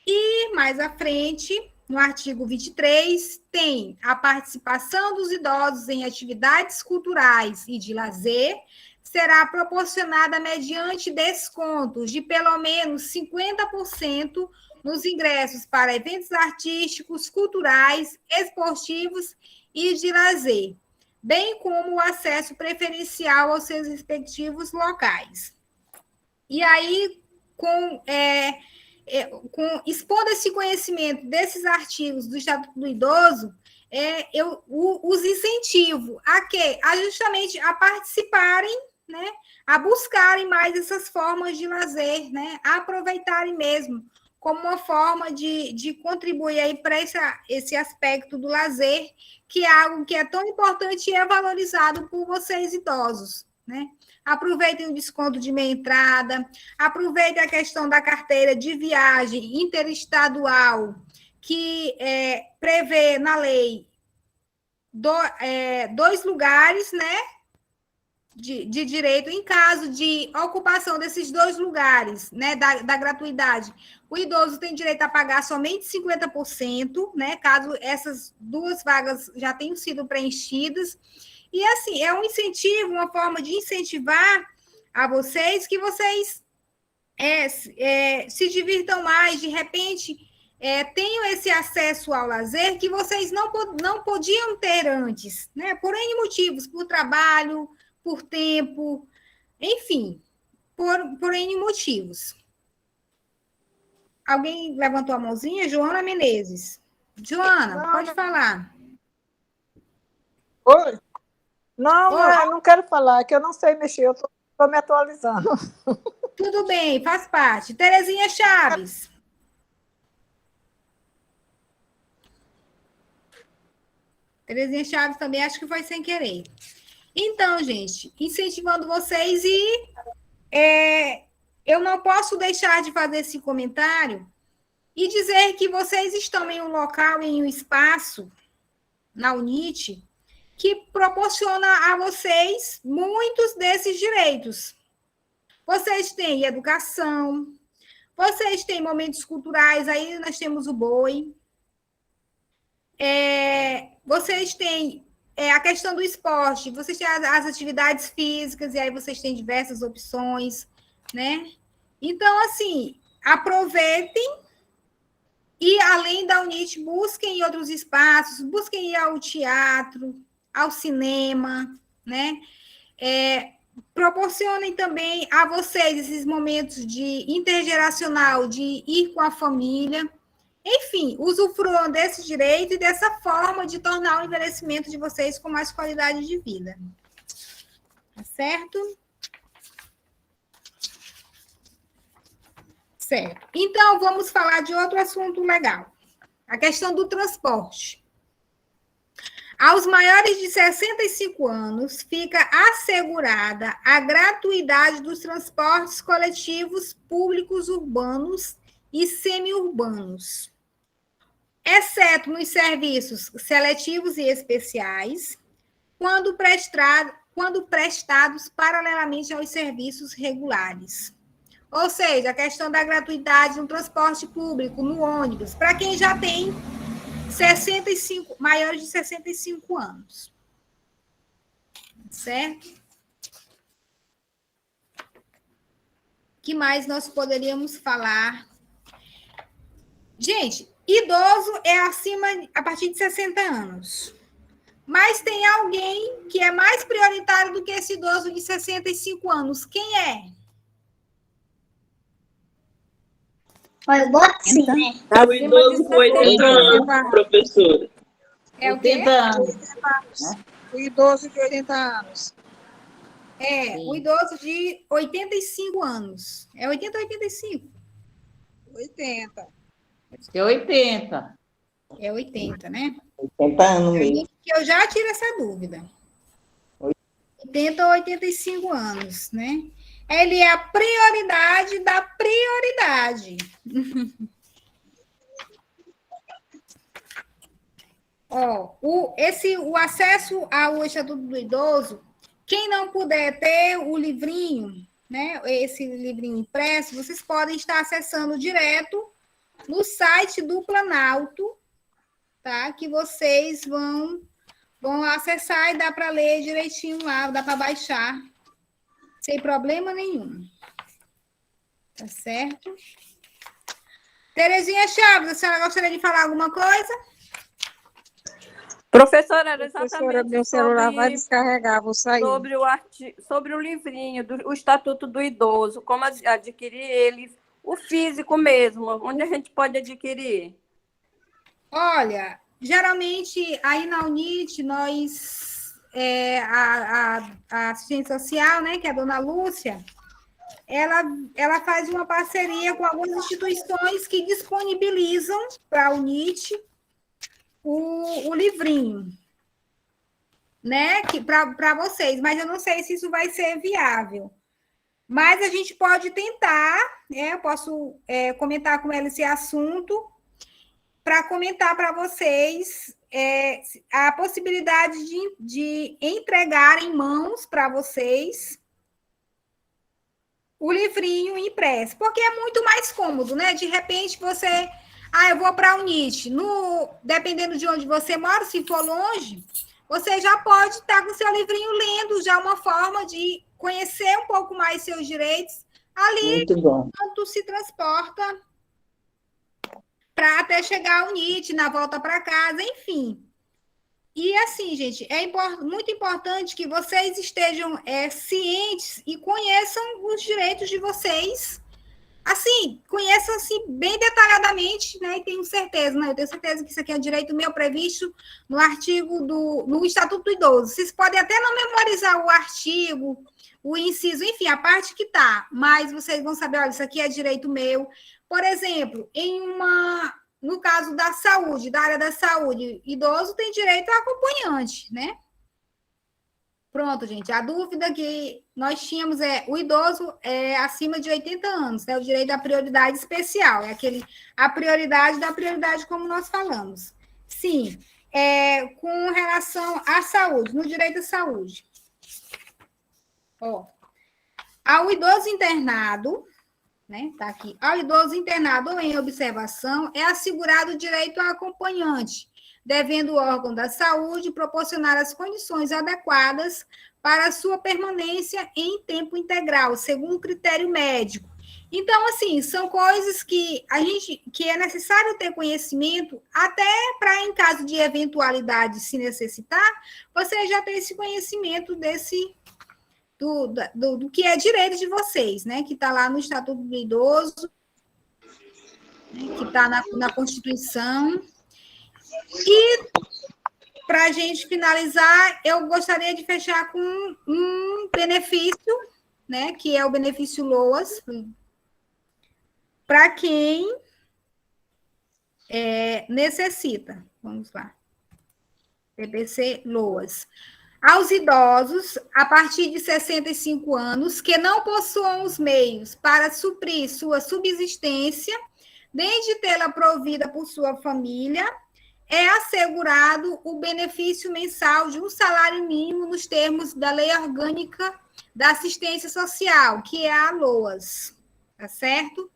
E, mais à frente, no artigo 23, tem a participação dos idosos em atividades culturais e de lazer será proporcionada mediante descontos de pelo menos 50% nos ingressos para eventos artísticos, culturais, esportivos e de lazer, bem como o acesso preferencial aos seus respectivos locais. E aí, expondo esse conhecimento desses artigos do Estatuto do Idoso, eu os incentivo a justamente a participarem, né, a buscarem mais essas formas de lazer, né, a aproveitarem mesmo como uma forma de contribuir aí para esse aspecto do lazer, que é algo que é tão importante e é valorizado por vocês idosos, né? Aproveitem o desconto de meia entrada, aproveitem a questão da carteira de viagem interestadual, que prevê na lei 2 lugares, né, de direito em caso de ocupação desses dois lugares, né, da gratuidade. O idoso tem direito a pagar somente 50%, né, caso essas duas vagas já tenham sido preenchidas. E, assim, é um incentivo, uma forma de incentivar a vocês que vocês se divirtam mais, de repente, tenham esse acesso ao lazer que vocês não podiam ter antes, né, por N motivos, por trabalho, por tempo, enfim, por N motivos. Alguém levantou a mãozinha? Joana Menezes. Joana, pode falar. Oi? Não, Oi. eu não quero falar, que eu não sei mexer, eu estou me atualizando. Tudo bem, faz parte. Terezinha Chaves. Terezinha Chaves também, acho que foi sem querer. Então, gente, incentivando vocês eu não posso deixar de fazer esse comentário e dizer que vocês estão em um local, em um espaço, na UNIT, que proporciona a vocês muitos desses direitos. Vocês têm educação, vocês têm momentos culturais, aí nós temos o boi. Vocês têm a questão do esporte, vocês têm as atividades físicas, e aí vocês têm diversas opções, né? Então, assim, aproveitem e, além da UNIT, busquem em outros espaços, busquem ir ao teatro, ao cinema, né? Proporcionem também a vocês esses momentos de intergeracional, de ir com a família. Enfim, usufruam desse direito e dessa forma de tornar o envelhecimento de vocês com mais qualidade de vida. Tá certo? Certo. Então, vamos falar de outro assunto legal. A questão do transporte. Aos maiores de 65 anos, fica assegurada a gratuidade dos transportes coletivos públicos urbanos e semiurbanos, exceto nos serviços seletivos e especiais, quando prestados paralelamente aos serviços regulares. Ou seja, a questão da gratuidade no transporte público, no ônibus, para quem já tem maiores de 65 anos. Certo? O que mais nós poderíamos falar? Gente, idoso é a partir de 60 anos. Mas tem alguém que é mais prioritário do que esse idoso de 65 anos. Quem é? Olha, eu boto sim, né? É o idoso com 80 anos, professora. É o quê? 80 anos. O idoso de 80 anos. O idoso de 85 anos. É 80 ou 85? 80. Acho que é 80. É 80, né? 80 anos mesmo. Que eu já tiro essa dúvida. 80 ou 85 anos, né? Ele é a prioridade da prioridade. O acesso ao Estatuto do Idoso, quem não puder ter o livrinho, né, esse livrinho impresso, vocês podem estar acessando direto no site do Planalto, tá? Que vocês vão acessar e dá para ler direitinho lá, dá para baixar, sem problema nenhum. Tá certo? Terezinha Chaves, a senhora gostaria de falar alguma coisa? Professora, era exatamente Professora, meu celular vai descarregar, vou sair. Sobre o livrinho, o Estatuto do Idoso, como adquirir ele, o físico mesmo, onde a gente pode adquirir? Olha, geralmente aí na UNIT, nós, a assistente social, né, que é a dona Lúcia, ela faz uma parceria com algumas instituições que disponibilizam para a UNIT o livrinho, né, para vocês, mas eu não sei se isso vai ser viável. Mas a gente pode tentar, né? Eu posso comentar com ela esse assunto para comentar para vocês a possibilidade de entregar em mãos para vocês o livrinho impresso, porque é muito mais cômodo, né? De repente você, eu vou para a Unite, dependendo de onde você mora, se for longe, você já pode estar com seu livrinho lendo, já uma forma de conhecer um pouco mais seus direitos ali, Muito bom. enquanto se transporta para até chegar ao Unite, na volta para casa, enfim. E assim, gente, muito importante que vocês estejam cientes e conheçam os direitos de vocês. Assim, conheçam assim, bem detalhadamente, né? E tenho certeza, né? Eu tenho certeza que isso aqui é direito meu previsto no artigo no Estatuto do Idoso. Vocês podem até não memorizar o artigo, o inciso, enfim, a parte que está, mas vocês vão saber, olha, isso aqui é direito meu. Por exemplo, no caso da saúde, da área da saúde, idoso tem direito a acompanhante, né? Pronto, gente. A dúvida que nós tínhamos o idoso acima de 80 anos, né? O direito da prioridade especial, a prioridade da prioridade, como nós falamos. Sim, com relação à saúde, no direito à saúde. Ao idoso internado, né? Tá aqui. Ao idoso internado ou em observação, é assegurado o direito a acompanhante, devendo o órgão da saúde proporcionar as condições adequadas para a sua permanência em tempo integral, segundo critério médico. Então, assim, são coisas que é necessário ter conhecimento, até para, em caso de eventualidade, se necessitar, você já ter esse conhecimento do que é direito de vocês, né? Que está lá no Estatuto do Idoso, né? Que está na Constituição. E, para a gente finalizar, eu gostaria de fechar com um benefício, né? Que é o benefício LOAS, para quem necessita. Vamos lá. PPC LOAS. Aos idosos, a partir de 65 anos, que não possuam os meios para suprir sua subsistência, desde tê-la provida por sua família, é assegurado o benefício mensal de um salário mínimo nos termos da Lei Orgânica da Assistência Social, que é a LOAS, tá certo?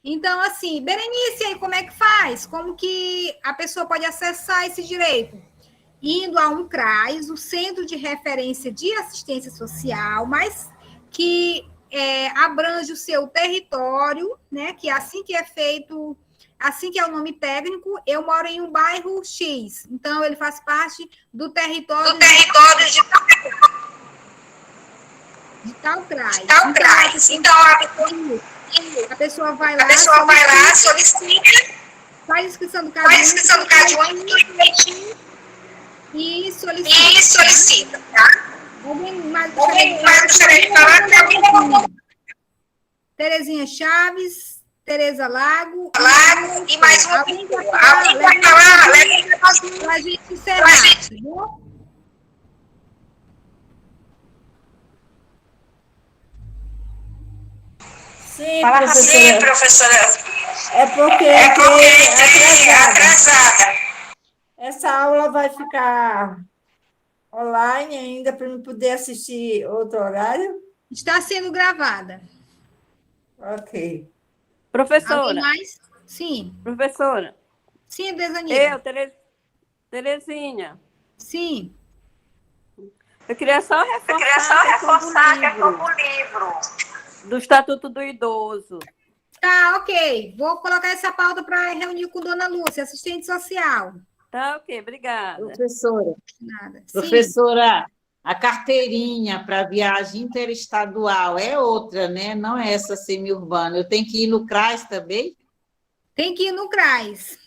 Então, assim, Berenice, aí como é que faz? Como que a pessoa pode acessar esse direito? Indo a um CRAS, o Centro de Referência de Assistência Social, mas que abrange o seu território, né? Que assim que é feito, assim que é o nome técnico, eu moro em um bairro X, então ele faz parte do território de tal CRAS. Então, a pessoa vai lá, solicita, faz inscrição do CAD único, e solicita, tá? Alguém mais gostaria de falar? Terezinha Chaves, Tereza Lago e mais uma pessoa. Alguém vai falar, para a gente encerrar, tá bom? Sim, professora. É porque é atrasada. Essa aula vai ficar online ainda para eu poder assistir outro horário? Está sendo gravada. Ok. Professora. Alguém mais? Sim. Professora. Sim, Desanira. Terezinha. Sim. Eu queria só reforçar a questão do livro. Do Estatuto do Idoso. Tá, ok. Vou colocar essa pauta para reunir com Dona Lúcia, assistente social. Tá, ok, obrigada. Professora. Nada. Professora, a carteirinha para viagem interestadual é outra, né? Não é essa semiurbana. Eu tenho que ir no CRAS também? Tem que ir no CRAS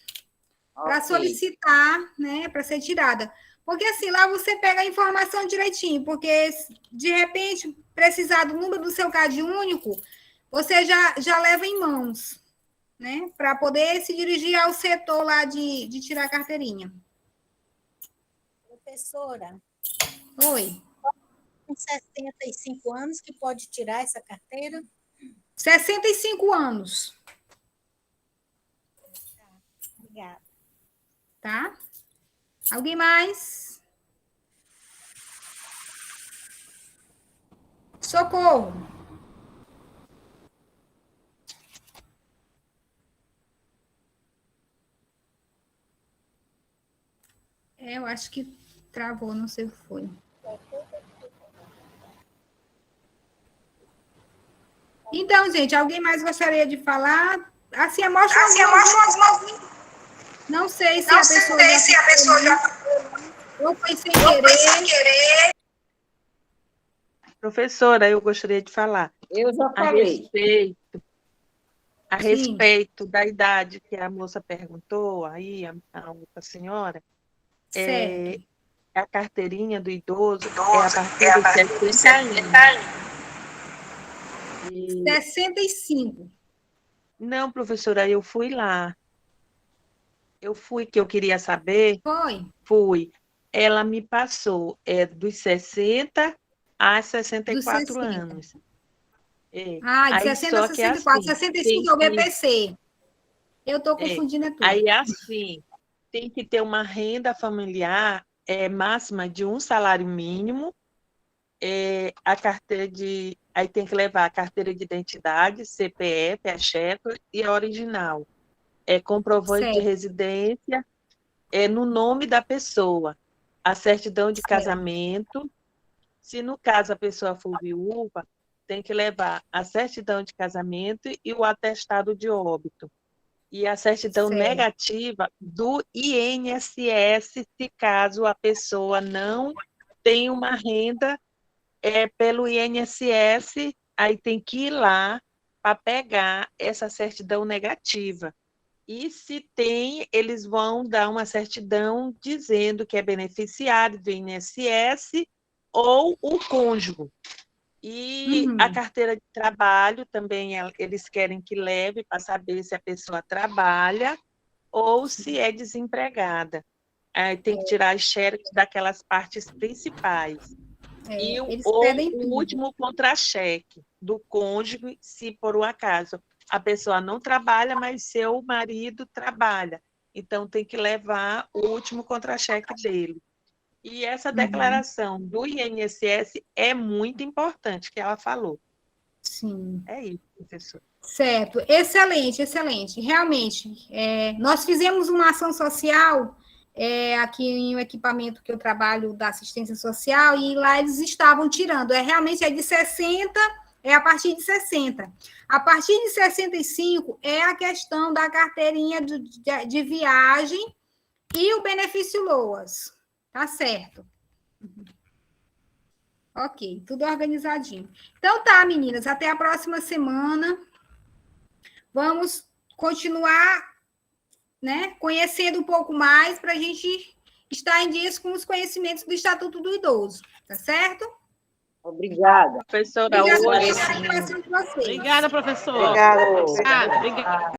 para solicitar, né, para ser tirada. Porque assim, lá você pega a informação direitinho, porque de repente precisar do número do seu CAD único, você já leva em mãos, né, para poder se dirigir ao setor lá de tirar a carteirinha. Professora. Oi. Com 65 anos que pode tirar essa carteira? 65 anos. Obrigada. Tá? Alguém mais? Socorro. Eu acho que travou, não sei o que foi. Então, gente, alguém mais gostaria de falar? Assim, mostra as mãos. Não sei se a pessoa já... Ou foi sem querer. Professora, eu gostaria de falar. Eu já falei. A respeito da idade que a moça perguntou, aí, a outra senhora, a carteirinha do idoso é a partir de 60 anos. 65. Não, professora, eu fui lá. Que eu queria saber. Fui. Ela me passou dos 60 a 64 anos. De 60 a 64. 65 é o BPC. Eu estou confundindo tudo. Aí, assim, tem que ter uma renda familiar máxima de um salário mínimo, a carteira de... Aí tem que levar a carteira de identidade, CPF, a cheque e a original. Comprovante de residência, no nome da pessoa. A certidão de casamento. Se no caso a pessoa for viúva, tem que levar a certidão de casamento e o atestado de óbito. E a certidão negativa do INSS, se caso a pessoa não tem uma renda pelo INSS, aí tem que ir lá para pegar essa certidão negativa. E se tem, eles vão dar uma certidão dizendo que é beneficiário do INSS ou o cônjuge. E a carteira de trabalho também, eles querem que leve para saber se a pessoa trabalha ou se é desempregada. Aí tem que tirar as xerox daquelas partes principais. E o último contra-cheque do cônjuge, se por um acaso a pessoa não trabalha, mas seu marido trabalha. Então, tem que levar o último contra-cheque dele. E essa declaração do INSS é muito importante, que ela falou. Sim. É isso, professor. Certo. Excelente, excelente. Realmente, nós fizemos uma ação social aqui em um equipamento que eu trabalho da assistência social, e lá eles estavam tirando. Realmente de 60, a partir de 60. A partir de 65 é a questão da carteirinha de viagem e o benefício LOAS. Tá certo. Ok, tudo organizadinho. Então tá, meninas, até a próxima semana. Vamos continuar, né, conhecendo um pouco mais para a gente estar em dias com os conhecimentos do Estatuto do Idoso, tá certo? Obrigada. Professora, obrigada, Obrigada, professor. Obrigada.